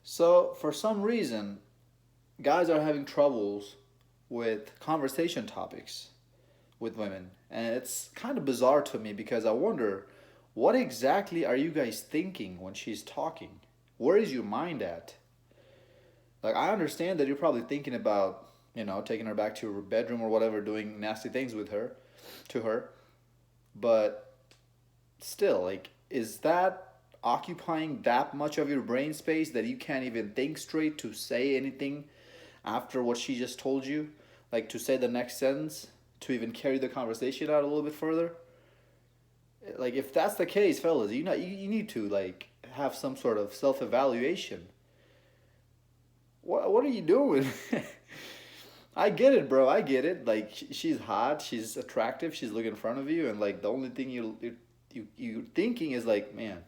So for some reason, guys are having troubles with conversation topics with women, and it's kind of bizarre to me because I wonder, what exactly are you guys thinking when she's talking? Where is your mind at? Like, I understand that you're probably thinking about, taking her back to her bedroom or whatever, doing nasty things with her, to her, but still, like, is that occupying that much of your brain space that you can't even think straight to say anything after what she just told you? Like, to say the next sentence, to even carry the conversation out a little bit further? Like, if that's the case, fellas, you need to, like, have some sort of self evaluation. What are you doing? I get it, bro. I get it. Like, she's hot, she's attractive, she's looking in front of you, and like the only thing you thinking is like, man,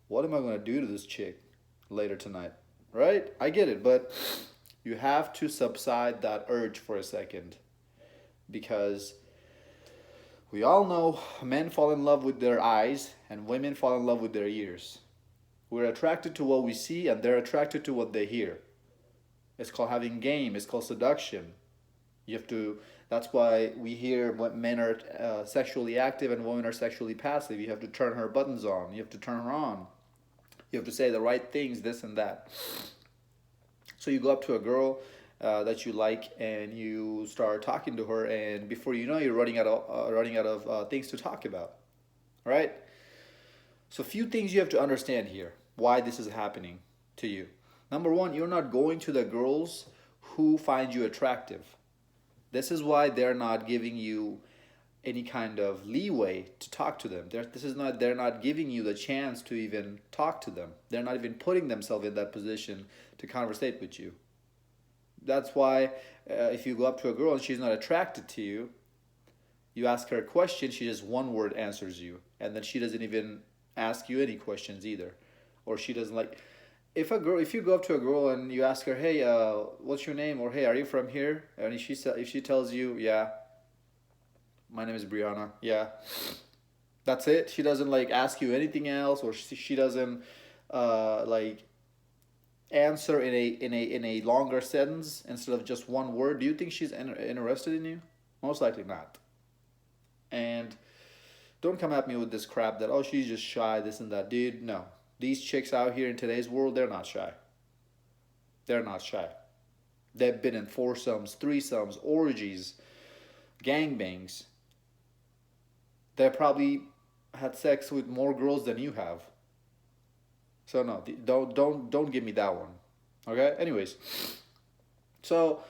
what am I gonna do to this chick later tonight? Right? I get it, but you have to subside that urge for a second because we all know men fall in love with their eyes and women fall in love with their ears. We're attracted to what we see and they're attracted to what they hear. It's called having game, it's called seduction. You have to. That's why we hear what men are sexually active and women are sexually passive. You have to turn her buttons on. You have to turn her on. You have to say the right things, this and that. So you go up to a girl that you like, and you start talking to her, and before you know, you're running out of things to talk about, right? So, few things you have to understand here. Why this is happening to you. Number one, you're not going to the girls who find you attractive. This is why they're not giving you any kind of leeway to talk to them. They're not giving you the chance to even talk to them. They're not even putting themselves in that position to conversate with you. That's why if you go up to a girl and she's not attracted to you, you ask her a question, she just one word answers you, and then she doesn't even ask you any questions either, or she doesn't like. If you go up to a girl and you ask her, hey, what's your name, or hey, are you from here, and if she tells you, yeah, my name is Brianna, yeah, that's it. She doesn't like ask you anything else, or she doesn't like answer in a longer sentence instead of just one word. Do you think she's interested in you? Most likely not. And don't come at me with this crap that, oh, she's just shy, this and that. Dude, no. These chicks out here in today's world, they're not shy. They're not shy. They've been in foursomes, threesomes, orgies, gangbangs. They probably had sex with more girls than you have. So no, don't give me that one. Okay? Anyways, so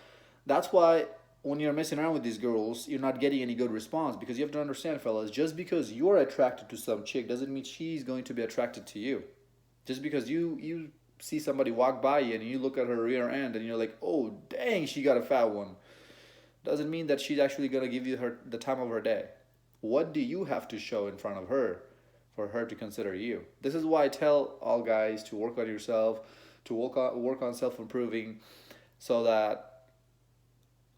that's why when you're messing around with these girls, you're not getting any good response because you have to understand, fellas, just because you're attracted to some chick doesn't mean she's going to be attracted to you. Just because you see somebody walk by you and you look at her rear end and you're like, oh dang, she got a fat one, doesn't mean that she's actually gonna give you her the time of her day. What do you have to show in front of her for her to consider you? This is why I tell all guys to work on yourself, to work on self improving, so that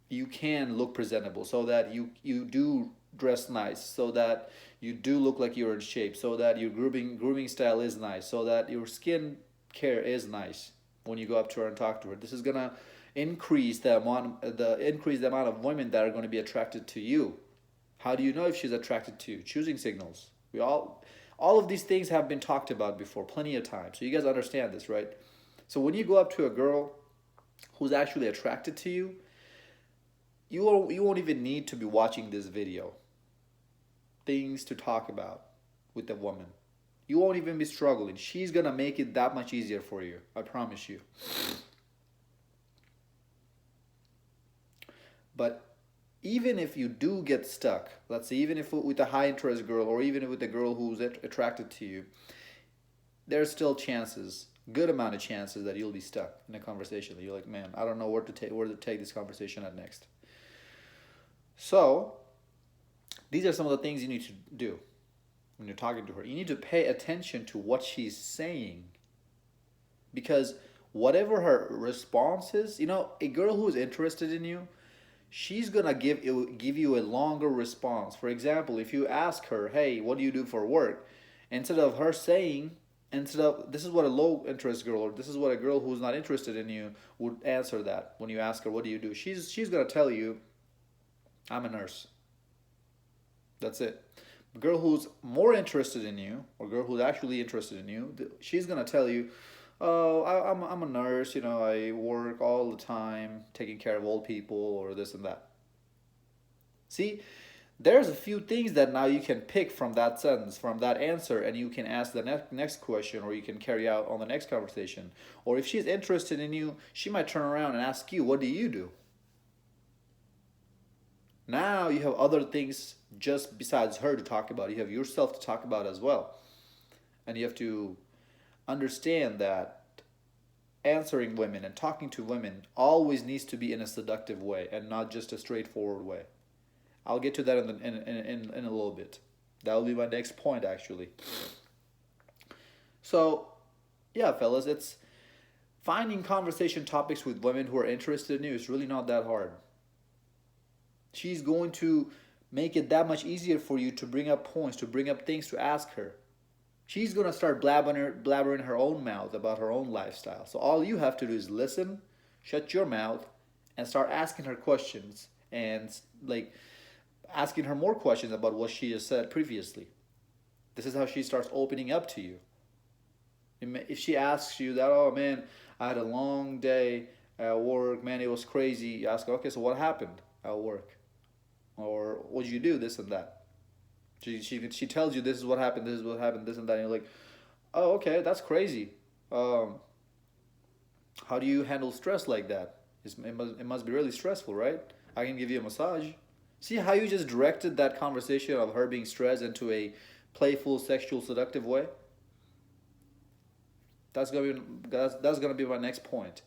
you can look presentable, so that you do dress nice, so that you do look like you're in shape, so that your grooming style is nice, so that your skin care is nice when you go up to her and talk to her. This is gonna increase the amount of women that are going to be attracted to you. How do you know if she's attracted to you? Choosing signals. We all of these things have been talked about before plenty of times. So you guys understand this, right? So when you go up to a girl who's actually attracted to you, you won't even need to be watching this video. Things to talk about with the woman. You won't even be struggling. She's gonna make it that much easier for you. I promise you. But even if you do get stuck, let's say even if with a high interest girl or even with a girl who's attracted to you, there's still chances, good amount of chances that you'll be stuck in a conversation. That you're like, man, I don't know where to take this conversation at next. So these are some of the things you need to do when you're talking to her. You need to pay attention to what she's saying because whatever her response is, a girl who is interested in you, she's gonna give you a longer response. For example, if you ask her, "Hey, what do you do for work?" instead of her saying, Instead of, this is what a low interest girl, or this is what a girl who's not interested in you would answer that when you ask her, what do you do? She's gonna tell you, I'm a nurse. That's it. A girl who's more interested in you, or a girl who's actually interested in you, she's gonna tell you, oh, I'm a nurse. I work all the time taking care of old people, or this and that. See, there's a few things that now you can pick from that sentence, from that answer, and you can ask the next question, or you can carry out on the next conversation. Or if she's interested in you, she might turn around and ask you, what do you do? Now you have other things just besides her to talk about. You have yourself to talk about as well. And you have to understand that answering women and talking to women always needs to be in a seductive way and not just a straightforward way. I'll get to that in a little bit. That will be my next point, actually. So, yeah, fellas, it's finding conversation topics with women who are interested in you is really not that hard. She's going to make it that much easier for you to bring up points, to bring up things to ask her. She's going to start blabbering her own mouth about her own lifestyle. So all you have to do is listen, shut your mouth, and start asking her questions, and like asking her more questions about what she has said previously. This is how she starts opening up to you. If she asks you that, oh man, I had a long day at work, man, it was crazy. You ask her, okay, so what happened at work? Or what did you do, this and that? She tells you this is what happened, this is what happened, this and that. And you're like, oh, okay, that's crazy. Um, how do you handle stress like that? It must be really stressful, right? I can give you a massage. See how you just directed that conversation of her being stressed into a playful, sexual, seductive way? That's gonna be my next point.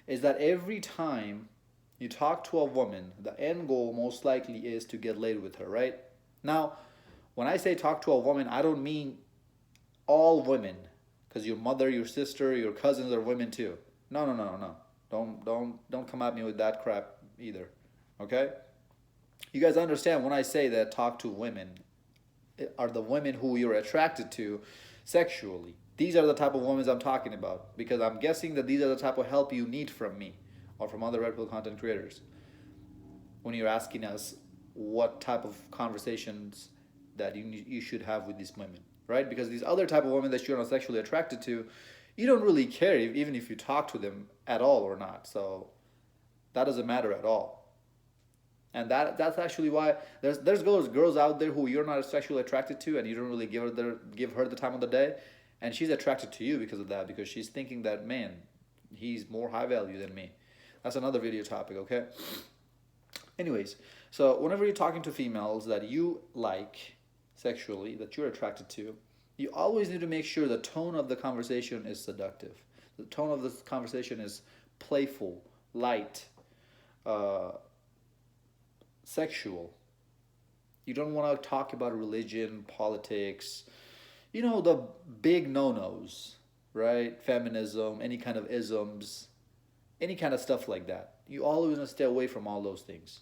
Is that every time you talk to a woman, the end goal most likely is to get laid with her, right? Now, when I say talk to a woman, I don't mean all women, because your mother, your sister, your cousins are women too. No, no, no, no, no. Don't come at me with that crap either. Okay? You guys understand when I say that talk to women are the women who you're attracted to sexually. These are the type of women I'm talking about because I'm guessing that these are the type of help you need from me or from other Red Pill content creators when you're asking us what type of conversations that you should have with these women, right? Because these other type of women that you're not sexually attracted to, you don't really care even if you talk to them at all or not. So that doesn't matter at all. And that's actually why there's girls out there who you're not sexually attracted to, and you don't really give her the time of the day, and she's attracted to you because of that, because she's thinking that, man, he's more high value than me. That's another video topic, okay? Anyways, so whenever you're talking to females that you like sexually, that you're attracted to, you always need to make sure the tone of the conversation is seductive. The tone of the conversation is playful, light, sexual. You don't want to talk about religion, politics, the big no-nos, right? Feminism, any kind of isms, any kind of stuff like that. You always want to stay away from all those things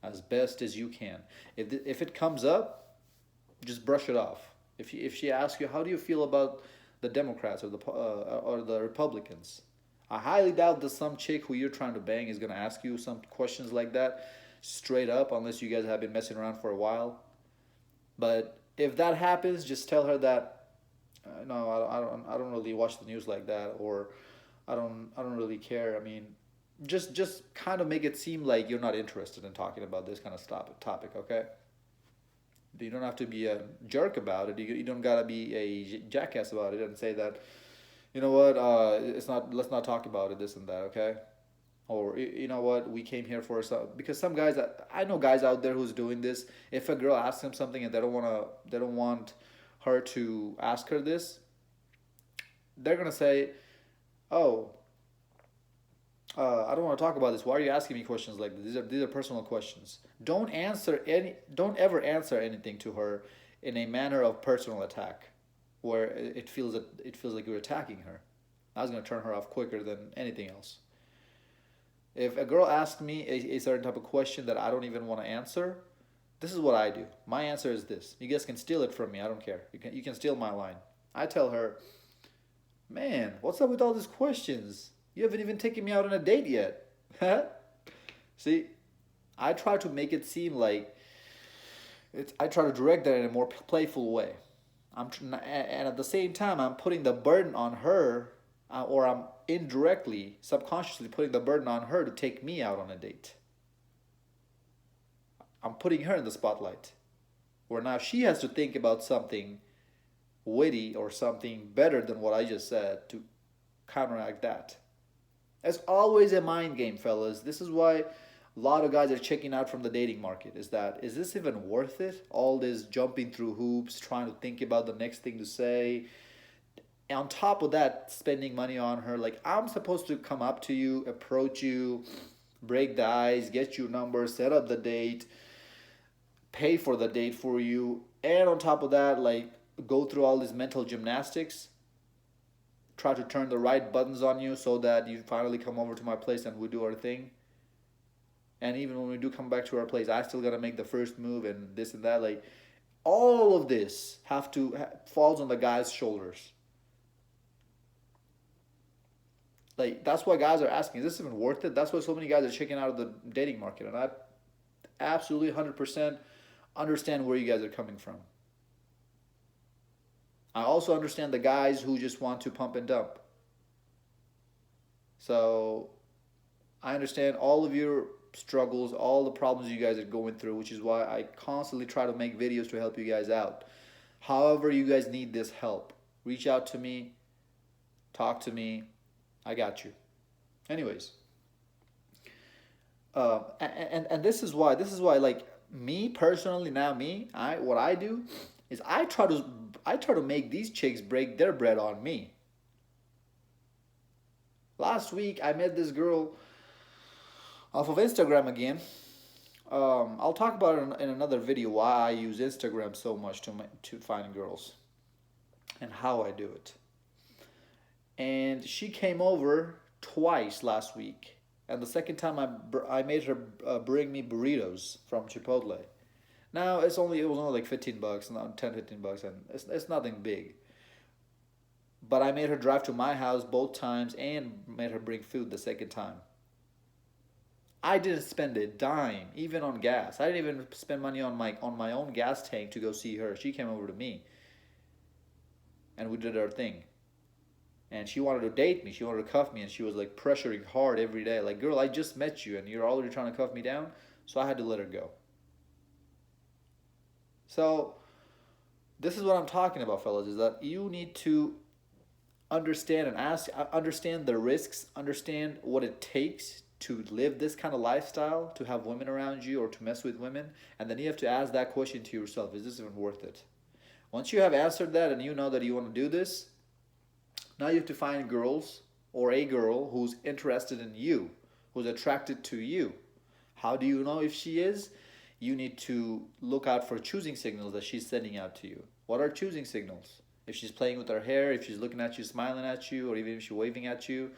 as best as you can. If it comes up, just brush it off. If she asks you, how do you feel about the Democrats or the Republicans? I highly doubt that some chick who you're trying to bang is going to ask you some questions like that straight up, unless you guys have been messing around for a while. But if that happens, just tell her that no, I don't really watch the news like that, or I don't really care. I mean, just kind of make it seem like you're not interested in talking about this kind of topic, okay? You don't have to be a jerk about it. You don't gotta be a jackass about it and say that, you know what, it's not. Let's not talk about it. This and that, okay? Or you know what, we came here for some, because some guys, I know guys out there who's doing this. If a girl asks them something and they don't want her to ask her this, they're gonna say, oh, I don't want to talk about this. Why are you asking me questions like this? These are personal questions. Don't ever answer anything to her in a manner of personal attack, where it feels like you're attacking her. That's gonna turn her off quicker than anything else. If a girl asks me a certain type of question that I don't even want to answer, this is what I do. My answer is this. You guys can steal it from me. I don't care. You can steal my line. I tell her, Man, what's up with all these questions? You haven't even taken me out on a date yet. See, I try to make it seem like I try to direct that in a more playful way. And at the same time, I'm putting the burden on her, or I'm indirectly, subconsciously putting the burden on her to take me out on a date. I'm putting her in the spotlight, where now she has to think about something witty or something better than what I just said to counteract that. It's always a mind game, fellas. This is why a lot of guys are checking out from the dating market. Is this even worth it? All this jumping through hoops, trying to think about the next thing to say. And on top of that, spending money on her. Like, I'm supposed to come up to you, approach you, break the ice, get your number, set up the date, pay for the date for you, and on top of that, like, go through all these mental gymnastics, try to turn the right buttons on you so that you finally come over to my place and we do our thing. And even when we do come back to our place, I still gotta make the first move and this and that. Like, all of this falls on the guy's shoulders. Like, that's why guys are asking, is this even worth it? That's why so many guys are checking out of the dating market, and I absolutely 100% understand where you guys are coming from. I also understand the guys who just want to pump and dump. So I understand all of your struggles, all the problems you guys are going through, which is why I constantly try to make videos to help you guys out. However, you guys need this help, reach out to me, talk to me. I got you. Anyways, and this is why like me personally, now me, I what I do is I try to make these chicks break their bread on me. Last week I met this girl off of Instagram again. I'll talk about it in another video why I use Instagram so much to find girls and how I do it. And she came over twice last week. And the second time I made her bring me burritos from Chipotle. Now it was only like $15, not 10, $15, and it's nothing big. But I made her drive to my house both times and made her bring food the second time. I didn't spend a dime, even on gas. I didn't even spend money on my own gas tank to go see her. She came over to me, and we did our thing. And she wanted to date me. She wanted to cuff me, and she was like pressuring hard every day. Like, girl, I just met you, and you're already trying to cuff me down. So I had to let her go. So this is what I'm talking about, fellas. Is that you need to understand the risks, understand what it takes to live this kind of lifestyle, to have women around you or to mess with women, and then you have to ask that question to yourself: is this even worth it? Once you have answered that and you know that you want to do this, now you have to find girls or a girl who's interested in you, who's attracted to you. How do you know if she is? You need to look out for choosing signals that she's sending out to you. What are choosing signals? If she's playing with her hair, if she's looking at you, smiling at you, or even if she's waving at you,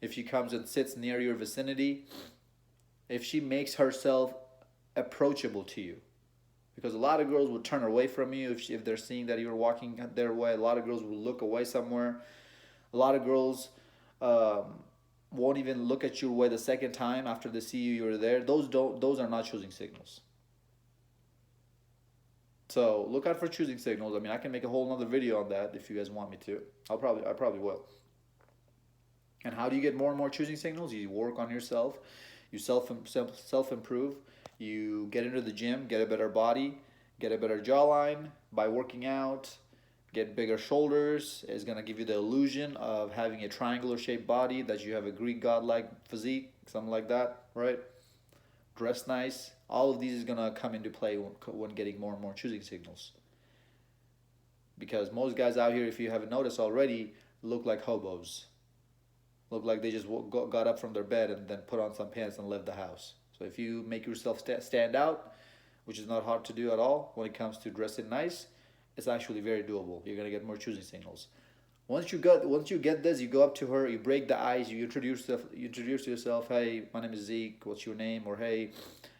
if she comes and sits near your vicinity, if she makes herself approachable to you. Because a lot of girls will turn away from you if they're seeing that you're walking their way. A lot of girls will look away somewhere. A lot of girls won't even look at your way the second time after they see you're there. Those are not choosing signals. So look out for choosing signals. I mean, I can make a whole other video on that if you guys want me to. I probably will. And how do you get more and more choosing signals? You work on yourself. You self improve. You get into the gym, get a better body, get a better jawline by working out. Get bigger shoulders is gonna give you the illusion of having a triangular shaped body, that you have a Greek godlike physique, something like that, right? Dress nice. All of these is gonna come into play when getting more and more choosing signals. Because most guys out here, if you haven't noticed already, look like hobos. Look like they just got up from their bed and then put on some pants and left the house. So if you make yourself stand out, which is not hard to do at all when it comes to dressing nice, it's actually very doable. You're gonna get more choosing signals. Once you get this, you go up to her, you break the ice, you introduce yourself. Hey, my name is Zeke. What's your name? Or hey,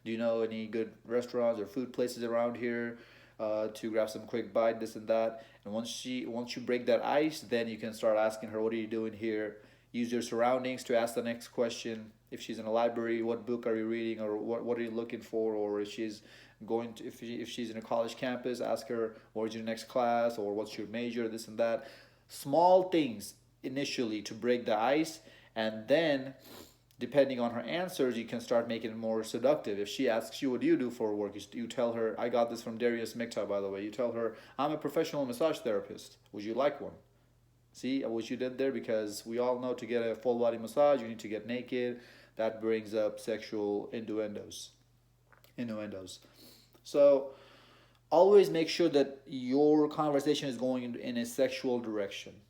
do you know any good restaurants or food places around here? to grab some quick bite, this and that. And once you break that ice, then you can start asking her, "What are you doing here?" Use your surroundings to ask the next question. If she's in a library, what book are you reading, or what are you looking for? Or if she's if she's in a college campus, ask her, "What's your next class?" or "What's your major?" This and that. Small things initially to break the ice, and then depending on her answers, you can start making it more seductive. If she asks you, "What do you do for work?" you tell her, "I got this from Darius Mikta, by the way." You tell her, "I'm a professional massage therapist. Would you like one?" See what you did there? Because we all know to get a full body massage, you need to get naked. That brings up sexual innuendos. Innuendos. So always make sure that your conversation is going in a sexual direction.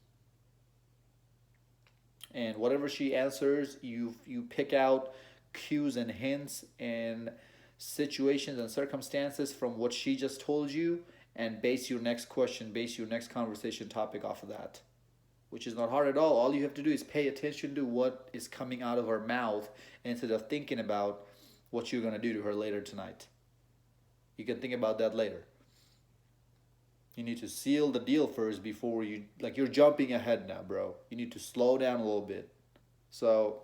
And whatever she answers, you pick out cues and hints and situations and circumstances from what she just told you, and base your next question, base your next conversation topic off of that, which is not hard at all. All you have to do is pay attention to what is coming out of her mouth instead of thinking about what you're going to do to her later tonight. You can think about that later. You need to seal the deal first before you, like, you're jumping ahead now, bro. You need to slow down a little bit. So,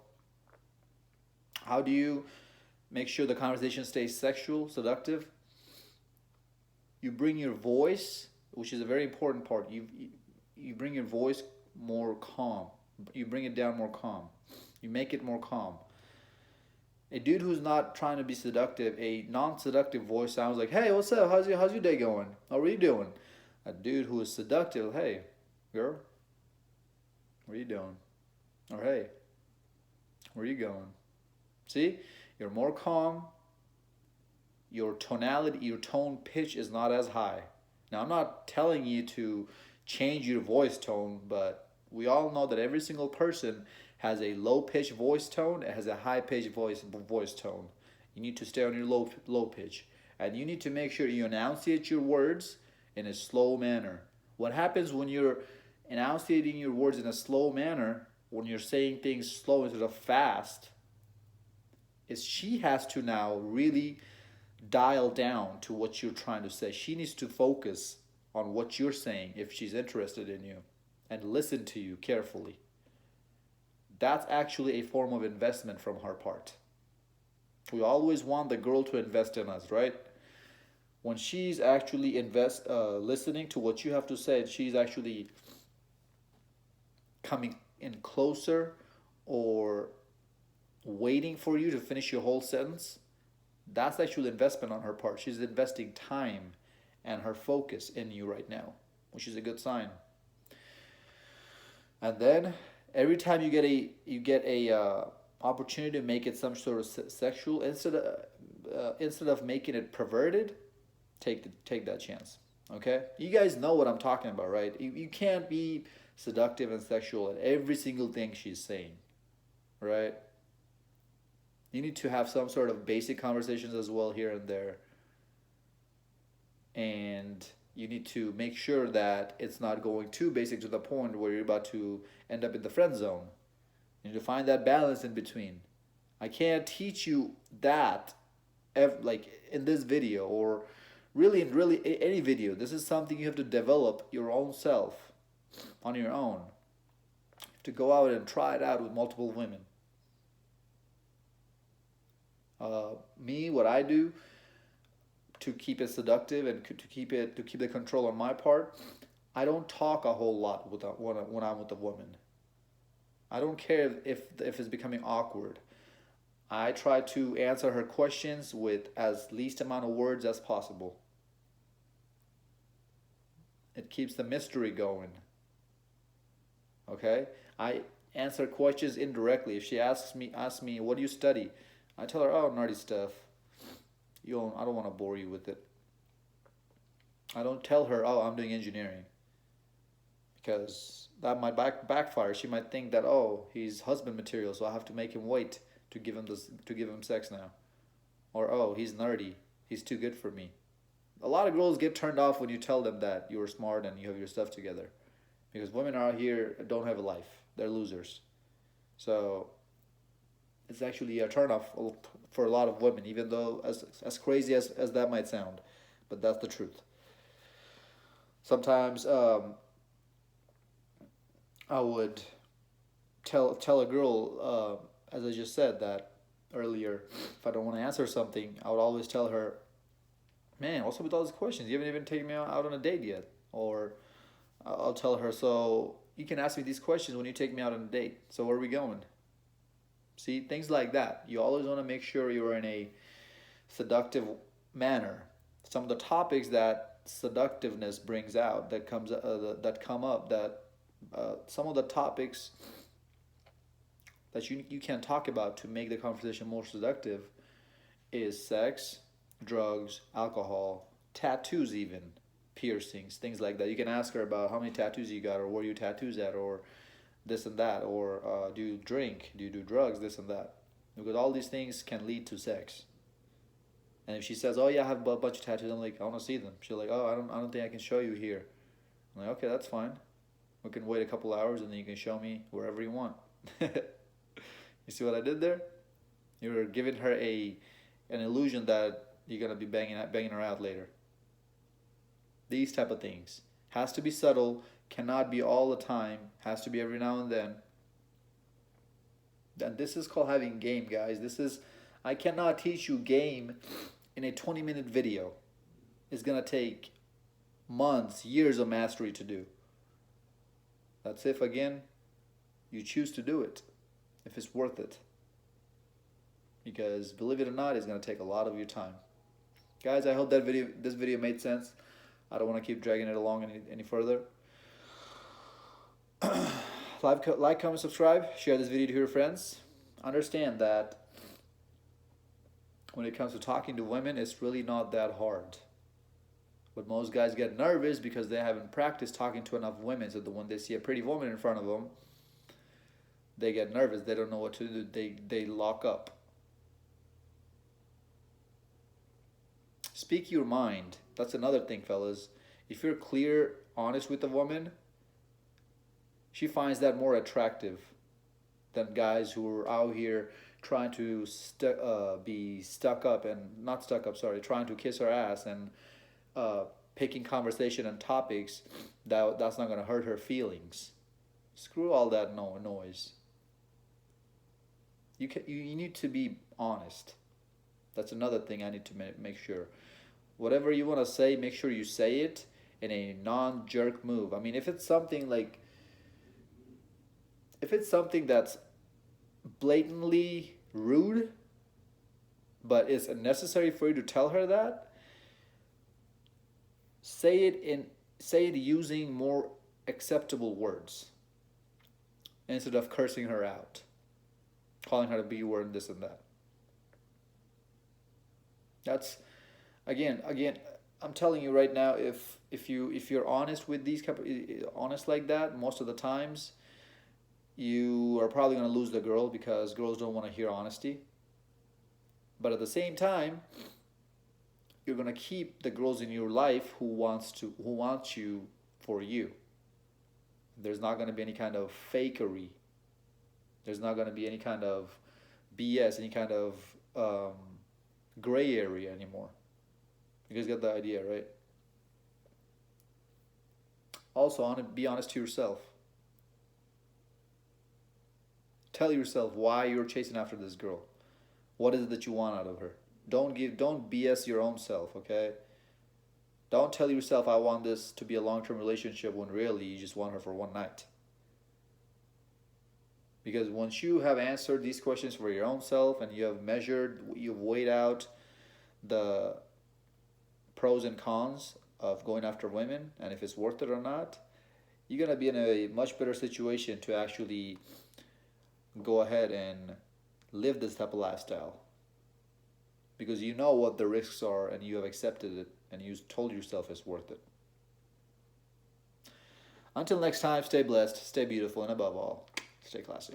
how do you make sure the conversation stays sexual, seductive? You bring your voice, which is a very important part. You bring your voice more calm. You bring it down more calm. You make it more calm. A dude who's not trying to be seductive, a non-seductive voice sounds like, "Hey, what's up? How's your day going? How are you doing?" A dude who is seductive, "Hey, girl, what are you doing?" Or, "Hey, where are you going?" See, you're more calm. Your tonality, your tone pitch is not as high. Now, I'm not telling you to change your voice tone, but we all know that every single person has a low pitch voice tone and has a high pitch voice tone. You need to stay on your low pitch, and you need to make sure you enunciate your words in a slow manner. What happens when you're enunciating your words in a slow manner, when you're saying things slow instead of fast, is she has to now really dial down to what you're trying to say. She needs to focus on what you're saying if she's interested in you and listen to you carefully. That's actually a form of investment from her part. We always want the girl to invest in us, right? When she's actually listening to what you have to say, she's actually coming in closer or waiting for you to finish your whole sentence. That's actually investment on her part. She's investing time and her focus in you right now, which is a good sign. And then every time you get a opportunity to make it some sort of sexual, instead of making it perverted, take that chance. Okay, you guys know what I'm talking about, right? You can't be seductive and sexual at every single thing she's saying, right? You need to have some sort of basic conversations as well here and there. And you need to make sure that it's not going too basic to the point where you're about to end up in the friend zone. You need to find that balance in between. I can't teach you that like in this video, or really in really any video. This is something you have to develop your own self on your own. You have to go out and try it out with multiple women. Me, what I do to keep it seductive and to keep the control on my part, I don't talk a whole lot when I'm with a woman. I don't care if it's becoming awkward. I try to answer her questions with as least amount of words as possible. It keeps the mystery going. Okay? I answer questions indirectly. If she asks me, "What do you study?" I tell her, "Oh, nerdy stuff. I don't want to bore you with it." I don't tell her, "Oh, I'm doing engineering," because that might backfire. She might think that, "Oh, he's husband material, so I have to make him wait to give him sex now," or, "Oh, he's nerdy. He's too good for me." A lot of girls get turned off when you tell them that you're smart and you have your stuff together, because women out here don't have a life. They're losers. So it's actually a turnoff for a lot of women, even though as crazy as that might sound, but that's the truth. Sometimes I would tell a girl, as I just said that earlier, if I don't want to answer something, I would always tell her, "Man, what's up with all these questions? You haven't even taken me out on a date yet." Or I'll tell her, "So you can ask me these questions when you take me out on a date. So where are we going?" See, things like that. You always want to make sure you're in a seductive manner. Some of the topics that seductiveness brings out, that come up, that some of the topics that you can talk about to make the conversation more seductive is sex, drugs, alcohol, tattoos, even piercings, things like that. You can ask her about how many tattoos you got, or where you tattoos at, or this and that, or do you drink, do you do drugs, this and that, because all these things can lead to sex. And if she says, "Oh yeah, I have a bunch of tattoos," I'm like, "I want to see them." She's like, "Oh, I don't think I can show you here." I'm like, "Okay, that's fine. We can wait a couple hours, and then you can show me wherever you want." You see what I did there? You're giving her an illusion that you're gonna be banging her out later. These type of things has to be subtle, cannot be all the time, has to be every now and then. And this is called having game, guys. This is I cannot teach you game in a 20-minute video. It's gonna take months, years of mastery to do. That's if again you choose to do it, if it's worth it. Because believe it or not, it's gonna take a lot of your time. Guys, I hope this video made sense. I don't want to keep dragging it along any further. Like, comment, subscribe, share this video to your friends. Understand that when it comes to talking to women, it's really not that hard. But most guys get nervous because they haven't practiced talking to enough women. So that when they see a pretty woman in front of them, they get nervous. They don't know what to do. They lock up. Speak your mind. That's another thing, fellas. If you're clear, honest with a woman, she finds that more attractive than guys who are out here trying to be stuck up and not stuck up. Sorry, trying to kiss her ass and picking conversation and topics that's not gonna hurt her feelings. Screw all that noise. You need to be honest. That's another thing I need to make sure. Whatever you want to say, make sure you say it in a non-jerk move. I mean, if it's something that's blatantly rude, but it's necessary for you to tell her that, say it using more acceptable words instead of cursing her out, calling her a B word and this and that. That's again, I'm telling you right now, if you're honest with honest like that, most of the times you are probably going to lose the girl because girls don't want to hear honesty. But at the same time, you're going to keep the girls in your life who want you for you. There's not going to be any kind of fakery. There's not going to be any kind of BS, any kind of gray area anymore. You guys get the idea, right? Also, be honest to yourself. Tell yourself why you're chasing after this girl. What is it that you want out of her? Don't BS your own self, okay? Don't tell yourself I want this to be a long-term relationship when really you just want her for one night. Because once you have answered these questions for your own self and you have measured, you've weighed out the pros and cons of going after women and if it's worth it or not, you're going to be in a much better situation to actually go ahead and live this type of lifestyle. Because you know what the risks are and you have accepted it and you told yourself it's worth it. Until next time, stay blessed, stay beautiful, and above all, stay classy.